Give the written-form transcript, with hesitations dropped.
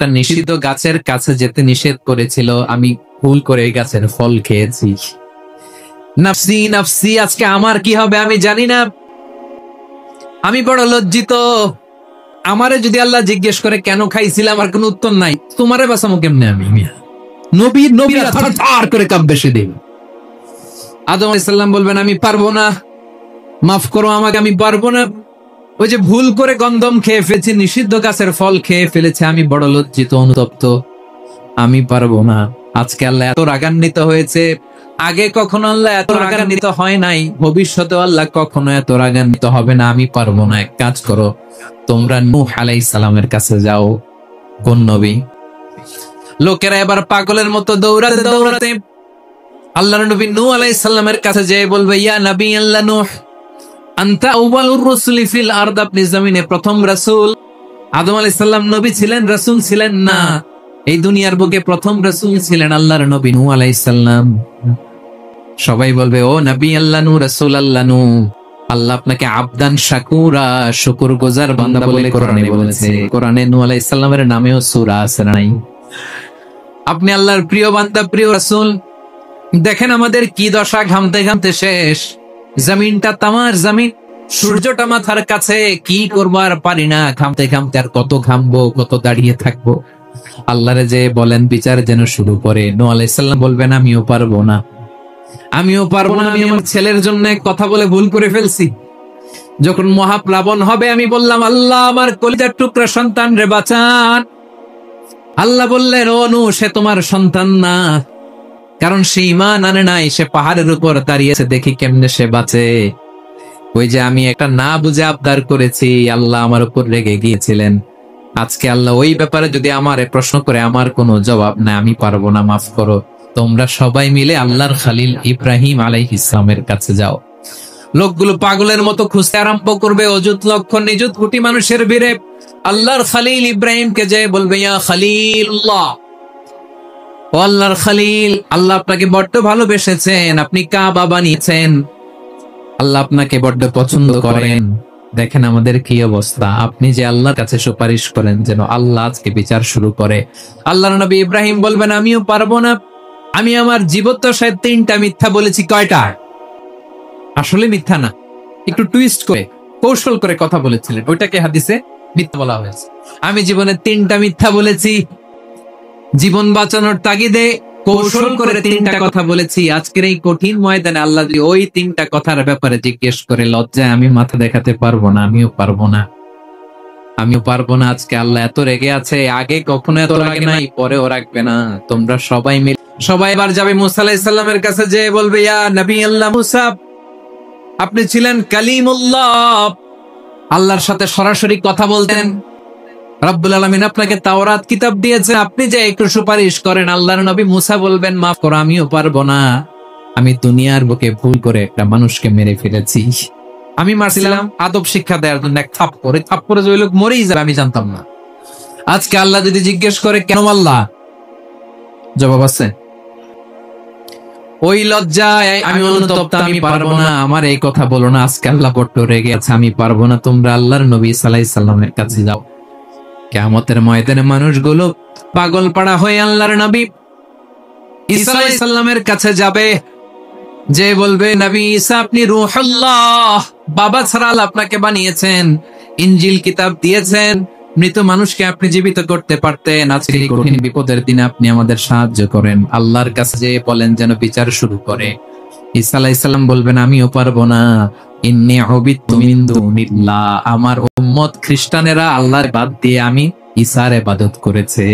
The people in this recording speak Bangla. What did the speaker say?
একটা নিষিদ্ধ গাছের কাছে যেতে নিষেধ করেছিল, আমি ভুল করে এই গাছের ফল খেয়েছি। নাফসি নাফসি, আজকে আমার কি হবে আমি জানি না, আমি বড় লজ্জিত। আমারে যদি আল্লাহ জিজ্ঞেস করে কেন খাইছিলাম, আমার কোনো উত্তর নাই। তোমারে বাঁচামো কেমনে আমি? নবীরা থরথর করে কাঁপবে সেদিন। আদম আলাইহিস সালাম বলবেন আমি পারবো না, মাফ করো আমাকে, আমি পারবো না। ওই যে ভুল করে গন্ধম খেয়ে ফেলেছি, নিষিদ্ধ গাছের ফল খেয়ে ফেলেছে, আমি বড় লজ্জিত, অনুতপ্ত, আমি পারবো না। আজকে আল্লাহ এত রাগান্বিত হয়েছে, আগে কখনো আল্লাহ এত রাগান্বিত হয় নাই, ভবিষ্যতে আল্লাহ কখনো এত রাগান্বিত হবে না। আমি পারবো না। এক কাজ করো, তোমরা নূহ আলাইহিস সালামের কাছে যাও। কোন নবী? লোকেরা এবার পাগলের মতো দৌড়াতে দৌড়াতে আল্লাহর নবী নূহ আলাইহিস সালামের কাছে যেয়ে বলবে, ইয়া নবী আল্লাহ নূহ, আনতা আউয়ালুর রাসূলি ফিল আরদ, আপনি জমিনে প্রথম রাসূল। আদম আলাইহিস সালাম নবী ছিলেন, রাসূল ছিলেন না। এই দুনিয়ার বুকে প্রথম রাসূল ছিলেন আল্লাহর নবী নূহ আলাইহিস সালাম। সবাই বলবে, ও নবী আল্লাহ নূহ, রাসূল আল্লাহ নূহ, আল্লাহ আপনাকে আবদান শাকুরা, শুকরগুজার বান্দা বলে কোরআনে বলেছে। কোরআনে নূহ আলাইহিস সালামের নামেও সূরা আছে নাই? আপনি আল্লাহর প্রিয় বান্দা, প্রিয় রাসূল। দেখেন আমাদের কি দশা, ঘামতে ঘামতে শেষ। জমিনটা তামার জমিন, সূর্যটা মাথার কাছে, কি করবো আর পারি না, ঘামতে ঘামতে আর কত ঘামবো, কত দাঁড়িয়ে থাকবো। আল্লাহরে যে বলেন বিচার যেন শুরু করে। নূহ আলাইহিস সালাম বলবেন আমিও পারবো না, আমিও পারবো না। আমি আমার ছেলের জন্য কথা বলে ভুল করে ফেলছি। যখন মহাপ্লাবন হবে আমি বললাম, আল্লাহ আমার কলিজার টুকরা সন্তান রে বাঁচান। আল্লাহ বললেন, ও নূহ, সে তোমার সন্তান না, কারণ সে ঈমান আনে নাই, সে পাহাড়ের উপর দাঁড়িয়েছে, দেখি কেমনে সে বাঁচে। ওই যে আমি একটা না বুঝে আবদার করেছি, আল্লাহ আমার উপর রেগে গিয়েছিলেন। আজকে আল্লাহ ওই ব্যাপারে যদি আমারে প্রশ্ন করে, আমার কোনো জবাব নাই, আমি পারবো না, মাফ করো। তোমরা সবাই মিলে আল্লাহর খালিল ইব্রাহিম আলাইহিস সালামের কাছে যাও। লোকগুলো পাগলের মতো খুঁজতে আরম্ভ করবে, অযুত লক্ষ নিযুত কোটি মানুষের ভিড়ে আল্লাহর খালিল ইব্রাহিমকে যে বলবে, ইয়া খালিলুল্লাহ, ও আল্লাহর খালিল, আল্লাহ আপনাকে বড্ড ভালোবেসেছেন, আপনি কাবা বানিয়েছেন, আল্লাহ আপনাকে বড্ড পছন্দ করেন। দেখেন আমাদের কি অবস্থা। আপনি যে আল্লাহর কাছে সুপারিশ করেন যেন আল্লাহ আজকে বিচার শুরু করে। আল্লাহর নবী ইব্রাহিম বলবেন, আমিও পারবো না। আমি আমার জীবদ্দশায় 3টা মিথ্যা বলেছি। কয়টা? আসলে মিথ্যা না, একটু টুইস্ট করে, কৌশল করে কথা বলেছিলেন, ওইটাকে হাদিসে মিথ্যা বলা হয়েছে। আমি জীবনে 3টা মিথ্যা বলেছি, জীবন বাঁচানোর তাগিদে কৌশল করে 3টা কথা বলেছি। আজকের এই কঠিন ময়দানে আল্লাহ যদি ওই 3টা কথার ব্যাপারে জিজ্ঞেস করে, লজ্জায় আমি মাথা দেখাতে পারবো না, আমিও পারবো না, আমিও পারবো না। আজকে আল্লাহ এত রেগে আছে, আগে কখনো এত রাগে নাই, পরেও রাখবে না। তোমরা সবাই মিলে, সবাই এবার যাবে মুসা আলাইহিস সালামের কাছে, যে বলবে, ইয়া নবী আল্লাহ মুসা, আপনি ছিলেন কালিমুল্লাহ, আল্লাহর সাথে সরাসরি কথা বলতেন। রব্বুল আলামিন আপনাকে তাওরাত কিতাব দিয়েছে, আপনি যে একটু সুপারিশ করেন। আল্লাহর নবী মুসা বলবেন, মাফ করো, আমিও পারবো না। আমি দুনিয়ার বুকে ভুল করে একটা মানুষকে মেরে ফেলেছি। আমি মারছিলাম আদব শিক্ষা দেওয়ার জন্য, এক থাপ্পড়ে, থাপ্পড়ে যে ওই লোক মরেই যাবে আমি জানতাম না। আজকে আল্লাহ যদি জিজ্ঞেস করে কেন আল্লাহ, জবাব আছে? ওই লজ্জায় আমি অনুতপ্ত, আমি পারবো না, আমার এই কথা বলো না। আজকে আল্লাহ বড্ড রেগে আছে, আমি পারবো না। তোমরা আল্লাহর নবী ঈসা আলাইহিস সালামের কাছে যাও। কিয়ামতের ময়দানে মানুষগুলো পাগল পাড়া হয়ে আল্লাহর নবী ঈসা আলাইহিস সালামের কাছে যাবে, যে বলবে, নবী ঈসা, আপনি রূহুল্লাহ, বাবা ছাড়া আল্লাহ আপনাকে বানিয়েছেন, ইনজিল কিতাব দিয়েছেন, মৃত মানুষকে আপনি জীবিত করতে পারতেন। আজকে এই কঠিন বিপদের দিনে আপনি আমাদের সাহায্য করেন। আল্লাহর কাছে যে বলেন যেন বিচার শুরু করে। ঈসা আলাইহিস সালাম বলবেন, আমিও পারবো না। ইন্নী উবিদতু মিন দুনিল্লাহ, আমার উম্মত খ্রিস্টানেরা আল্লাহর বাদ দিয়ে আমি ঈসার ইবাদত করেছে।